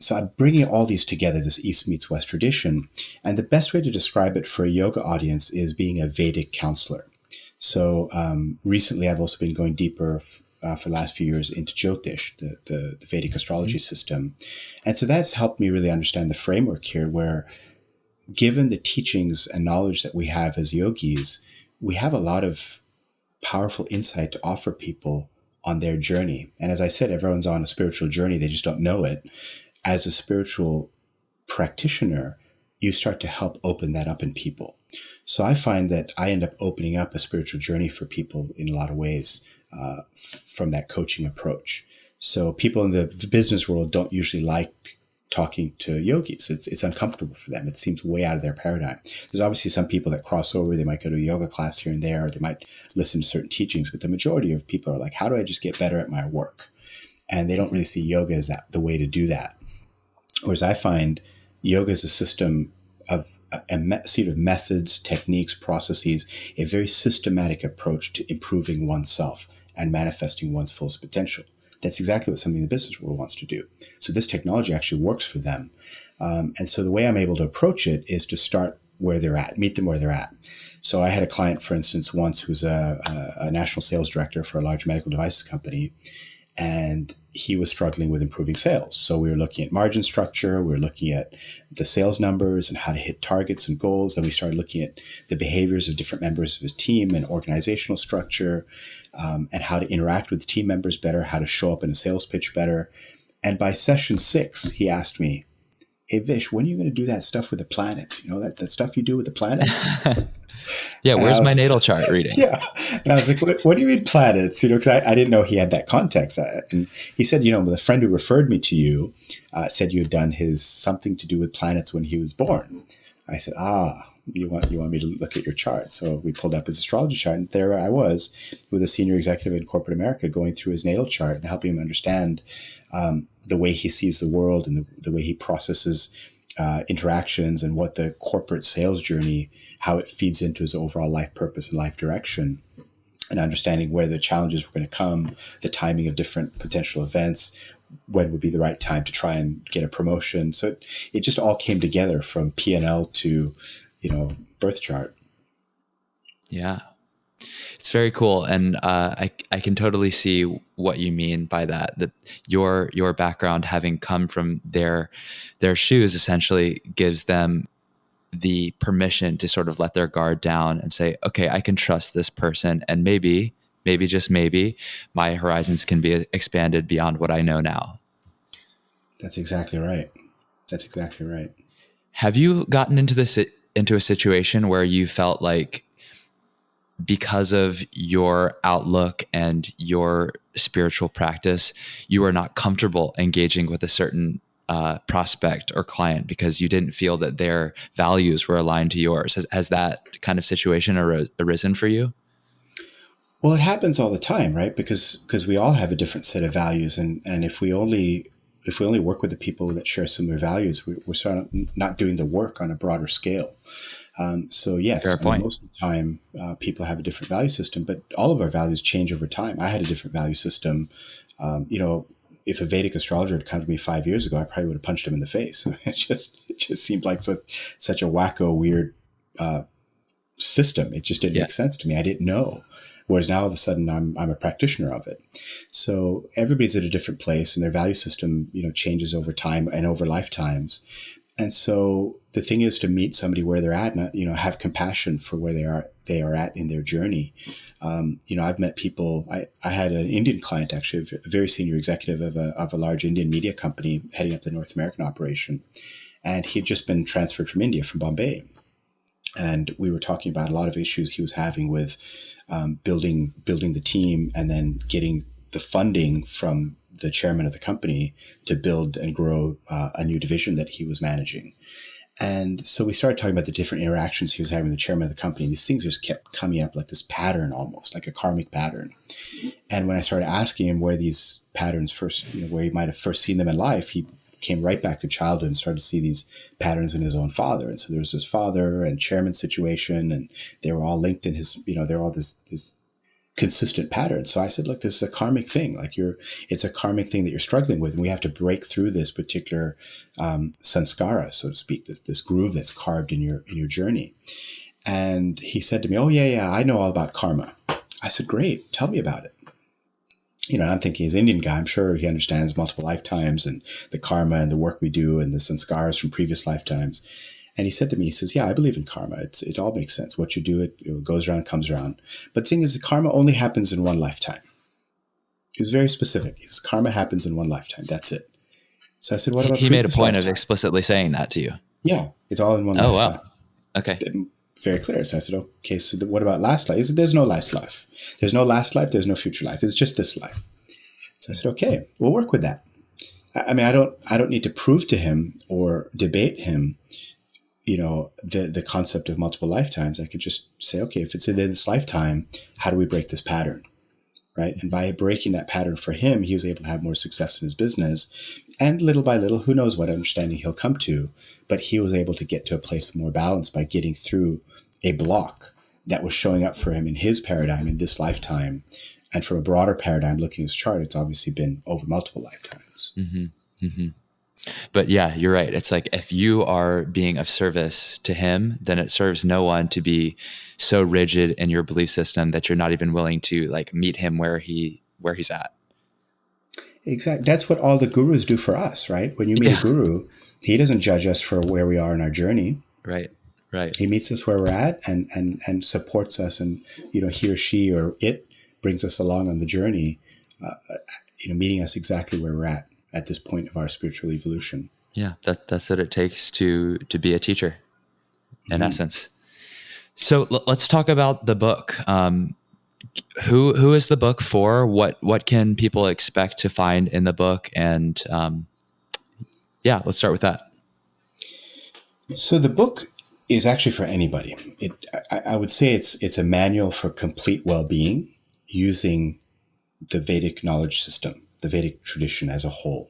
So I'm bringing all these together, this East meets West tradition. And the best way to describe it for a yoga audience is being a Vedic counselor. So recently, I've also been going deeper for the last few years into Jyotish, the Vedic astrology system. And so that's helped me really understand the framework here, where given the teachings and knowledge that we have as yogis, we have a lot of powerful insight to offer people on their journey. And as I said, everyone's on a spiritual journey. They just don't know it. As a spiritual practitioner, you start to help open that up in people. So I find that I end up opening up a spiritual journey for people in a lot of ways from that coaching approach. So people in the business world don't usually like talking to yogis. It's uncomfortable for them. It seems way out of their paradigm. There's obviously some people that cross over. They might go to a yoga class here and there, or they might listen to certain teachings, but the majority of people are like, how do I just get better at my work? And they don't really see yoga as the way to do that. Whereas I find yoga is a system of a series of methods, techniques, processes, a very systematic approach to improving oneself and manifesting one's fullest potential. That's exactly what somebody in the business world wants to do. So this technology actually works for them. And so the way I'm able to approach it is to start where they're at, meet them where they're at. So I had a client, for instance, once who's a national sales director for a large medical devices company, and he was struggling with improving sales. So we were looking at margin structure, we were looking at the sales numbers and how to hit targets and goals. Then we started looking at the behaviors of different members of his team and organizational structure, and how to interact with team members better, how to show up in a sales pitch better. And by session 6, he asked me, "Hey, Vish, when are you going to do that stuff with the planets? You know, that stuff you do with the planets?" Yeah, where's my natal chart reading? Yeah. And I was like, what do you mean planets? You know, because I didn't know he had that context. And he said, you know, the friend who referred me to you said you had done his something to do with planets when he was born. I said, you want me to look at your chart? So we pulled up his astrology chart, and there I was with a senior executive in corporate America going through his natal chart and helping him understand the way he sees the world and the way he processes interactions, and what the corporate sales journey, how it feeds into his overall life purpose and life direction, and understanding where the challenges were going to come, the timing of different potential events, when would be the right time to try and get a promotion. So it just all came together from P&L to, birth chart. Yeah. It's very cool. And I can totally see what you mean by that your background, having come from their shoes, essentially gives them the permission to sort of let their guard down and say, okay, I can trust this person. And maybe just maybe my horizons can be expanded beyond what I know now. That's exactly right. Have you gotten into a situation where you felt like, because of your outlook and your spiritual practice, you are not comfortable engaging with a certain prospect or client because you didn't feel that their values were aligned to yours? Has that kind of situation arisen for you? Well, it happens all the time, right? Because we all have a different set of values, and if we only work with the people that share similar values, we're sort of not doing the work on a broader scale. So yes, most of the time people have a different value system, but all of our values change over time. I had a different value system. If a Vedic astrologer had come to me 5 years ago, I probably would have punched him in the face. It just seemed like such a wacko, weird system. It just didn't make sense to me. I didn't know. Whereas now all of a sudden I'm a practitioner of it. So everybody's at a different place, and their value system, changes over time and over lifetimes. And so the thing is to meet somebody where they're at, and have compassion for where they are at in their journey. I've met people. I had an Indian client, actually, a very senior executive of a large Indian media company heading up the North American operation, and he'd just been transferred from India, from Bombay, and we were talking about a lot of issues he was having with building the team, and then getting the funding from the chairman of the company to build and grow a new division that he was managing. And so we started talking about the different interactions he was having with the chairman of the company. These things just kept coming up like this pattern, almost like a karmic pattern. And when I started asking him where these patterns first, where he might have first seen them in life, he came right back to childhood and started to see these patterns in his own father. And so there was his father and chairman situation, and they were all linked in his, they're all this consistent pattern. So I said, look, this is a karmic thing. Like it's a karmic thing that you're struggling with. And we have to break through this particular sanskara, so to speak, this groove that's carved in your journey. And he said to me, oh, yeah, I know all about karma. I said, great, tell me about it. And I'm thinking he's an Indian guy. I'm sure he understands multiple lifetimes and the karma and the work we do and the sanskaras from previous lifetimes. And he said to me, he says, yeah, I believe in karma. It all makes sense. What you do, it goes around, comes around. But the thing is, the karma only happens in one lifetime. He was very specific. He says, karma happens in one lifetime. That's it. So I said, what about He made a point lifetime? of explicitly saying that to you. Yeah, it's all in one lifetime. Wow. Okay. Very clear. So I said, okay, so what about last life? He said, there's no last life. There's no last life. There's no future life. It's just this life. So I said, okay, we'll work with that. I mean, I don't need to prove to him or debate him, the concept of multiple lifetimes. I could just say, okay, if it's in this lifetime, how do we break this pattern? Right. And by breaking that pattern for him, he was able to have more success in his business. And little by little, who knows what understanding he'll come to, but he was able to get to a place of more balance by getting through a block that was showing up for him in his paradigm in this lifetime. And from a broader paradigm, looking at his chart, it's obviously been over multiple lifetimes. Mm-hmm. Mm-hmm. But yeah, you're right. It's like if you are being of service to him, then it serves no one to be so rigid in your belief system that you're not even willing to like meet him where he's at. Exactly. That's what all the gurus do for us, right? When you meet a guru, he doesn't judge us for where we are in our journey. Right. He meets us where we're at and supports us, and he or she or it brings us along on the journey, meeting us exactly where we're at this point of our spiritual evolution. Yeah, that's what it takes to be a teacher, in essence. So let's talk about the book. Who is the book for? What can people expect to find in the book? And let's start with that. So the book is actually for anybody. I would say it's a manual for complete well-being using the Vedic knowledge system, the Vedic tradition as a whole.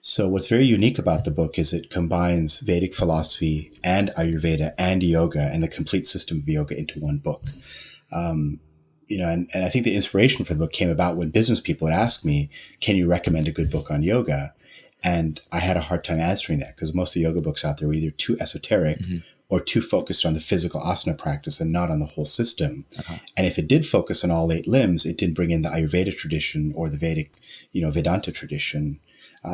So what's very unique about the book is it combines Vedic philosophy and Ayurveda and yoga and the complete system of yoga into one book. And I think the inspiration for the book came about when business people would ask me, can you recommend a good book on yoga? And I had a hard time answering that because most of the yoga books out there were either too esoteric or too focused on the physical asana practice and not on the whole system. And if it did focus on all 8 limbs, it didn't bring in the Ayurveda tradition or the Vedic, Vedanta tradition.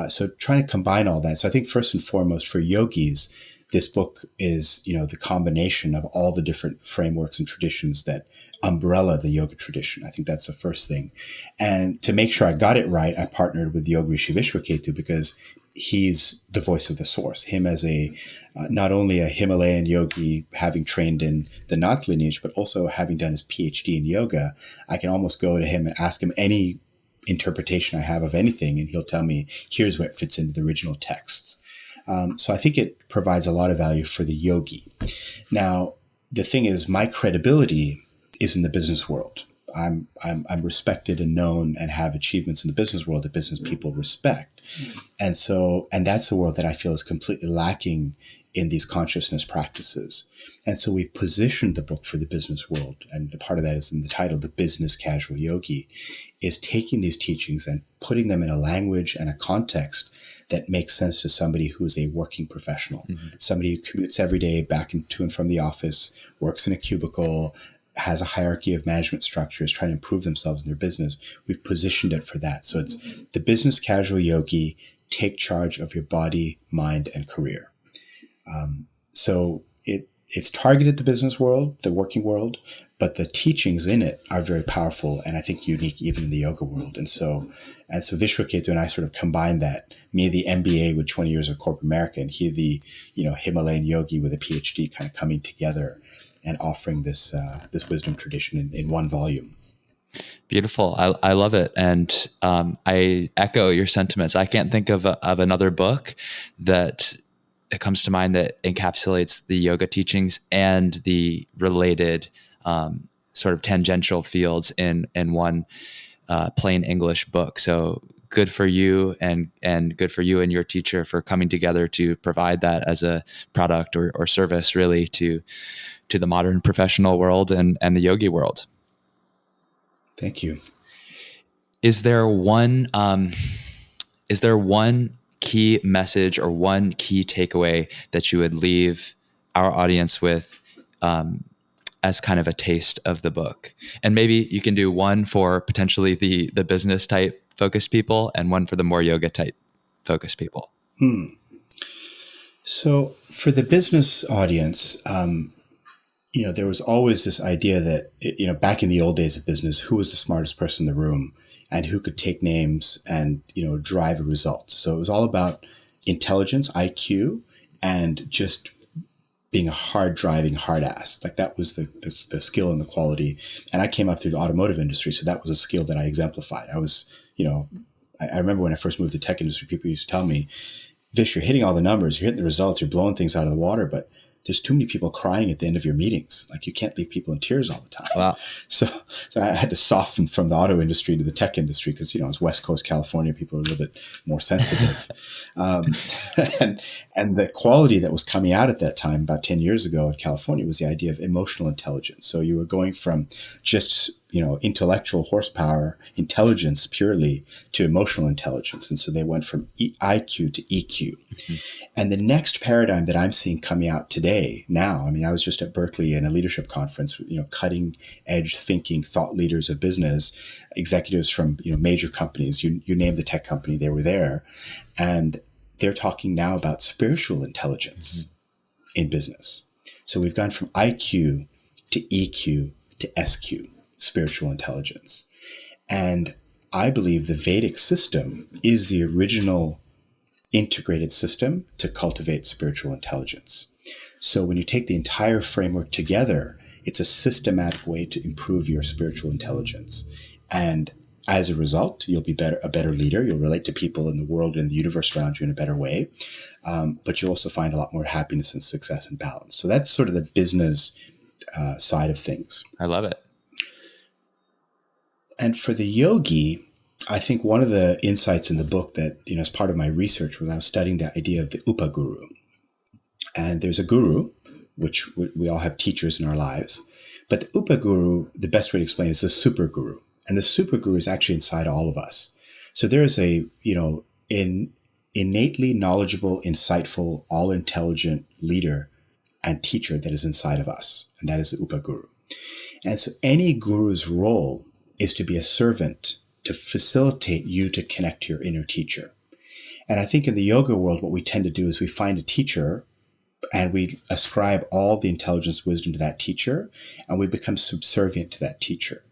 So trying to combine all that. So I think first and foremost for yogis, this book is, the combination of all the different frameworks and traditions that umbrella the yoga tradition. I think that's the first thing. And to make sure I got it right, I partnered with Yogrishi Vishvketu because he's the voice of the source. Him as not only a Himalayan yogi, having trained in the Natal lineage, but also having done his PhD in yoga, I can almost go to him and ask him any interpretation I have of anything, and he'll tell me, here's where it fits into the original texts. So I think it provides a lot of value for the yogi. Now, the thing is, my credibility is in the business world. I'm respected and known and have achievements in the business world that business people respect. And that's the world that I feel is completely lacking in these consciousness practices. And so we've positioned the book for the business world. And a part of that is in the title, The Business Casual Yogi, is taking these teachings and putting them in a language and a context that makes sense to somebody who is a working professional, somebody who commutes every day back to and from the office, works in a cubicle, has a hierarchy of management structures, trying to improve themselves in their business. We've positioned it for that. So it's the Business Casual Yogi, take charge of your body, mind, and career. So it's targeted the business world, the working world, but the teachings in it are very powerful and I think unique even in the yoga world. And so Vishvketu and I sort of combined that. Me, the MBA with 20 years of corporate America, and he, the Himalayan yogi with a PhD, kind of coming together and offering this wisdom tradition in one volume. Beautiful. I love it. And I echo your sentiments. I can't think of another book that it comes to mind that encapsulates the yoga teachings and the related sort of tangential fields in one plain English book. So good for you and good for you and your teacher for coming together to provide that as a product or service really to the modern professional world and the yogi world. Thank you. Is there one key message or one key takeaway that you would leave our audience with as kind of a taste of the book? And maybe you can do one for potentially the business type focused people and one for the more yoga type focused people. So for the business audience, there was always this idea that, back in the old days of business, who was the smartest person in the room and who could take names and, drive a result. So it was all about intelligence, IQ, and just being a hard driving hard ass. Like that was the skill and the quality. And I came up through the automotive industry. So that was a skill that I exemplified. I was, I remember when I first moved to the tech industry, people used to tell me, Vish, you're hitting all the numbers, you're hitting the results, you're blowing things out of the water, but there's too many people crying at the end of your meetings. Like you can't leave people in tears all the time. Wow. So I had to soften from the auto industry to the tech industry because, it's West Coast California. People are a little bit more sensitive. And the quality that was coming out at that time, about 10 years ago in California, was the idea of emotional intelligence. So you were going from just, intellectual horsepower, intelligence purely, to emotional intelligence. And so they went from IQ to EQ. Mm-hmm. And the next paradigm that I'm seeing coming out today, now, I was just at Berkeley in a leadership conference, cutting edge thinking thought leaders of business, executives from, major companies, you name the tech company, they were there. And they're talking now about spiritual intelligence in business. So we've gone from IQ to EQ to SQ, spiritual intelligence. And I believe the Vedic system is the original integrated system to cultivate spiritual intelligence. So when you take the entire framework together, it's a systematic way to improve your spiritual intelligence. And as a result, you'll be a better leader. You'll relate to people in the world and the universe around you in a better way. But you'll also find a lot more happiness and success and balance. So that's sort of the business side of things. I love it. And for the yogi, I think one of the insights in the book that, as part of my research was I was studying the idea of the upaguru. And there's a guru, which we all have teachers in our lives. But the upaguru, the best way to explain it is the super guru. And the super guru is actually inside all of us. So there is a, innately knowledgeable, insightful, all-intelligent leader and teacher that is inside of us. And that is the upaguru. And so any guru's role is to be a servant to facilitate you to connect to your inner teacher. And I think in the yoga world, what we tend to do is we find a teacher and we ascribe all the intelligence, wisdom to that teacher, and we become subservient to that teacher.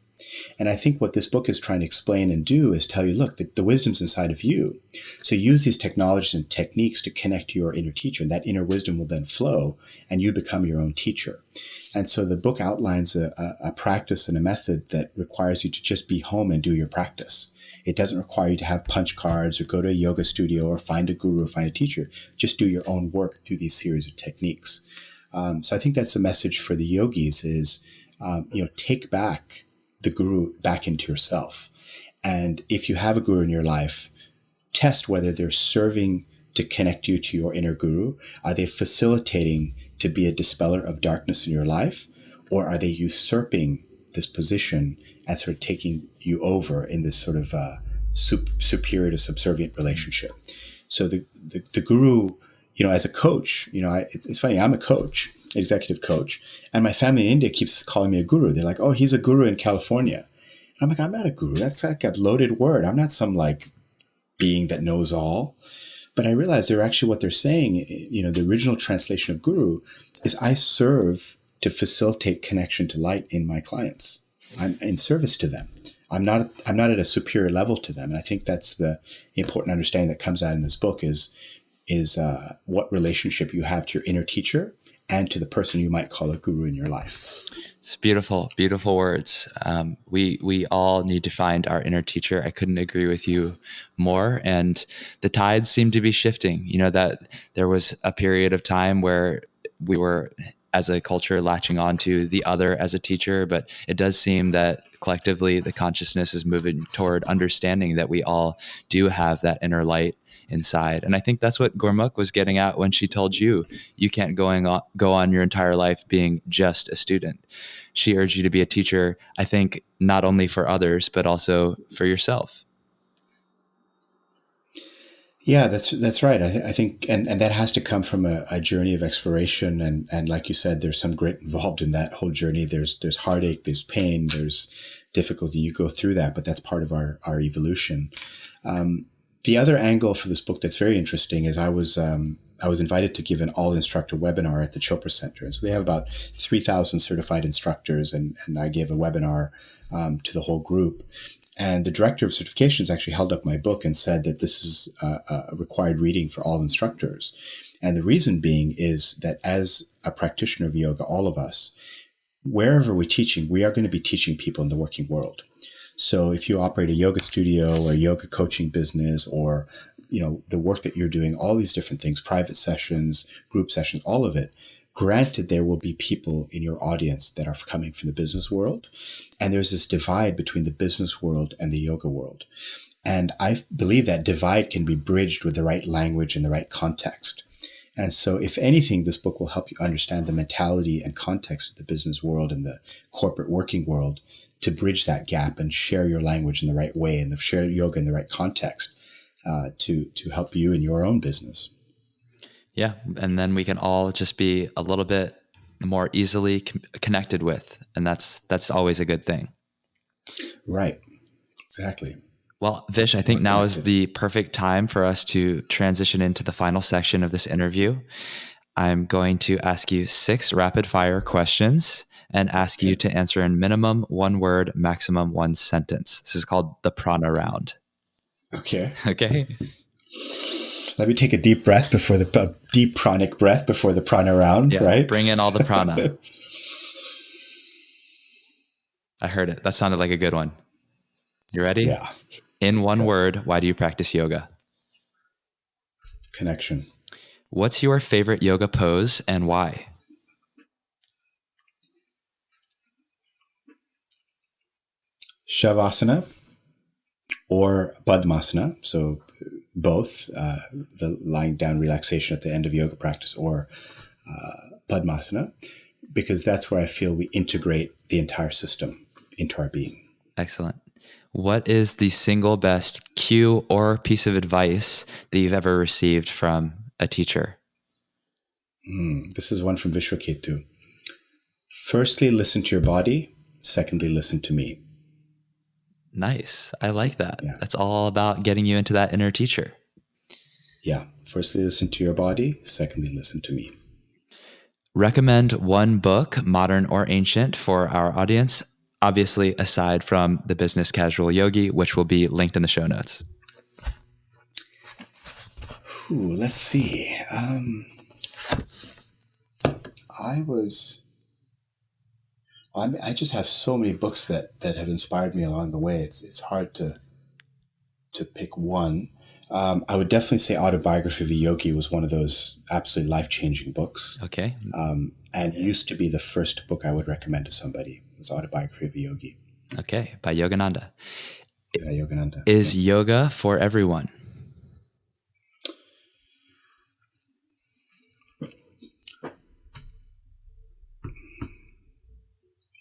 And I think what this book is trying to explain and do is tell you, look, the wisdom's inside of you. So use these technologies and techniques to connect to your inner teacher, and that inner wisdom will then flow, and you become your own teacher. And so the book outlines a practice and a method that requires you to just be home and do your practice. It doesn't require you to have punch cards or go to a yoga studio or find a guru or find a teacher. Just do your own work through these series of techniques. So I think that's the message for the yogis is, take back the guru back into yourself. And if you have a guru in your life, test whether they're serving to connect you to your inner guru. Are they facilitating to be a dispeller of darkness in your life? Or are they usurping this position and sort of taking you over in this sort of superior to subservient relationship? So the guru, as a coach, it's funny, I'm a coach, executive coach, and my family in India keeps calling me a guru. They're like, oh, he's a guru in California. And I'm like, I'm not a guru. That's like a loaded word. I'm not some like being that knows all. But I realized they're actually what they're saying, the original translation of guru is I serve to facilitate connection to light in my clients. I'm in service to them. I'm not at a superior level to them. And I think that's the important understanding that comes out in this book is what relationship you have to your inner teacher and to the person you might call a guru in your life. It's beautiful, beautiful words. We all need to find our inner teacher. I couldn't agree with you more. And the tides seem to be shifting. That there was a period of time where we were as a culture latching on to the other as a teacher, but it does seem that collectively the consciousness is moving toward understanding that we all do have that inner light inside. And I think that's what Gurmukh was getting at when she told you, you can't go on your entire life being just a student. She urged you to be a teacher, I think, not only for others, but also for yourself. Yeah, that's right. I think, and that has to come from a journey of exploration, and like you said, there's some grit involved in that whole journey. There's heartache, there's pain, there's difficulty. You go through that, but that's part of our evolution. The other angle for this book that's very interesting is I was invited to give an all instructor webinar at the Chopra Center, and so they have about 3,000 certified instructors, and I gave a webinar to the whole group. And the director of certifications actually held up my book and said that this is a required reading for all instructors. And the reason being is that as a practitioner of yoga, all of us, wherever we're teaching, we are going to be teaching people in the working world. So if you operate a yoga studio or yoga coaching business, or, the work that you're doing, all these different things, private sessions, group sessions, all of it, granted, there will be people in your audience that are coming from the business world. And there's this divide between the business world and the yoga world. And I believe that divide can be bridged with the right language and the right context. And so if anything, this book will help you understand the mentality and context of the business world and the corporate working world to bridge that gap and share your language in the right way and share yoga in the right context to help you in your own business. Yeah. And then we can all just be a little bit more easily connected with. And that's always a good thing. Right. Exactly. Well, Vish, I think now is the perfect time for us to transition into the final section of this interview. I'm going to ask you 6 rapid fire questions and ask you to answer in minimum 1 word, maximum 1 sentence. This is called the Prana Round. Okay. Okay. Let me take a deep breath before the deep pranic breath before the prana round, right? Bring in all the prana. I heard it. That sounded like a good one. You ready? Yeah. In 1 word, why do you practice yoga? Connection. What's your favorite yoga pose and why? Shavasana or Padmasana. So both the lying down relaxation at the end of yoga practice or Padmasana, because that's where I feel we integrate the entire system into our being. Excellent. What is the single best cue or piece of advice that you've ever received from a teacher? This is one from Vishvketu. Firstly, listen to your body. Secondly, listen to me. Nice. I like that. Yeah. That's all about getting you into that inner teacher. Yeah. Firstly, listen to your body. Secondly, listen to me. Recommend 1 book, modern or ancient, for our audience, obviously aside from the Business Casual Yogi, which will be linked in the show notes. Let's see. I just have so many books that have inspired me along the way. It's hard to pick one. I would definitely say Autobiography of a Yogi was one of those absolutely life-changing books. Okay. And used to be the first book I would recommend to somebody. It was Autobiography of a Yogi. Okay, by Yogananda. Yeah, Yogananda. Is yoga for everyone?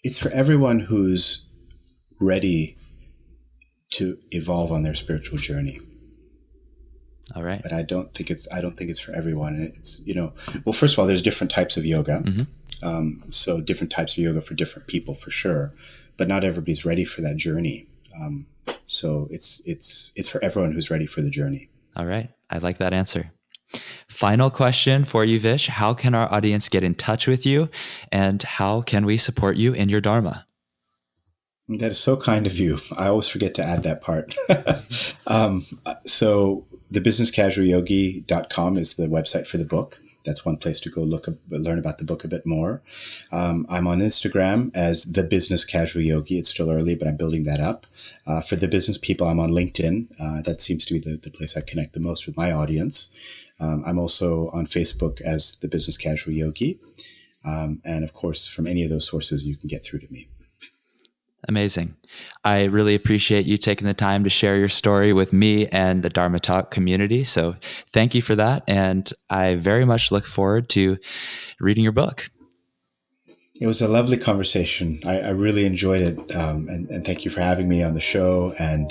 It's for everyone who's ready to evolve on their spiritual journey. All right. But I don't think it's for everyone. It's, well, first of all, there's different types of yoga. Mm-hmm. So different types of yoga for different people, for sure. But not everybody's ready for that journey. So it's for everyone who's ready for the journey. All right. I like that answer. Final question for you, Vish. How can our audience get in touch with you, and how can we support you in your Dharma? That is so kind of you. I always forget to add that part. So thebusinesscasualyogi.com is the website for the book. That's one place to go learn about the book a bit more. I'm on Instagram as The Business Casual Yogi. It's still early, but I'm building that up. For the business people, I'm on LinkedIn. That seems to be the place I connect the most with my audience. I'm also on Facebook as The Business Casual Yogi. And of course, from any of those sources, you can get through to me. Amazing. I really appreciate you taking the time to share your story with me and the Dharma Talk community. So thank you for that. And I very much look forward to reading your book. It was a lovely conversation. I really enjoyed it. And thank you for having me on the show, and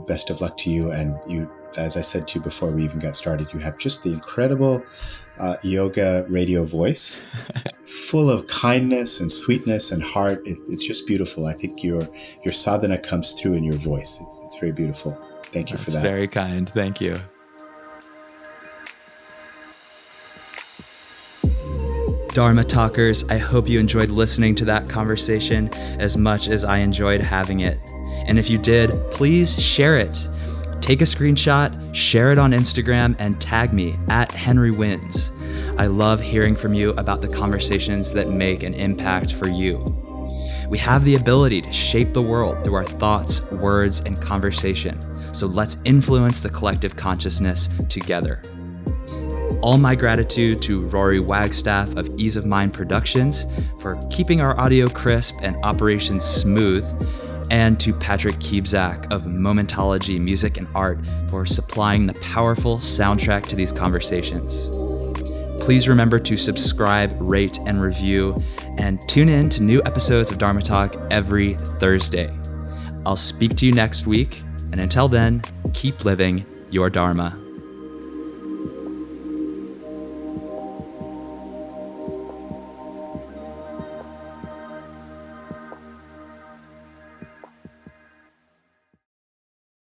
best of luck to you. And you, as I said to you before we even got started, you have just the incredible yoga radio voice, full of kindness and sweetness and heart. It's just beautiful. I think your sadhana comes through in your voice. It's very beautiful. Thank you for that. That's very kind. Thank you. Dharma Talkers, I hope you enjoyed listening to that conversation as much as I enjoyed having it. And if you did, please share it. Take a screenshot, share it on Instagram, and tag me @HenryWins. I love hearing from you about the conversations that make an impact for you. We have the ability to shape the world through our thoughts, words, and conversation. So let's influence the collective consciousness together. All my gratitude to Rory Wagstaff of Ease of Mind Productions for keeping our audio crisp and operations smooth, and to Patrick Kiebzak of Momentology Music and Art for supplying the powerful soundtrack to these conversations. Please remember to subscribe, rate, and review, and tune in to new episodes of Dharma Talk every Thursday. I'll speak to you next week, and until then, keep living your Dharma.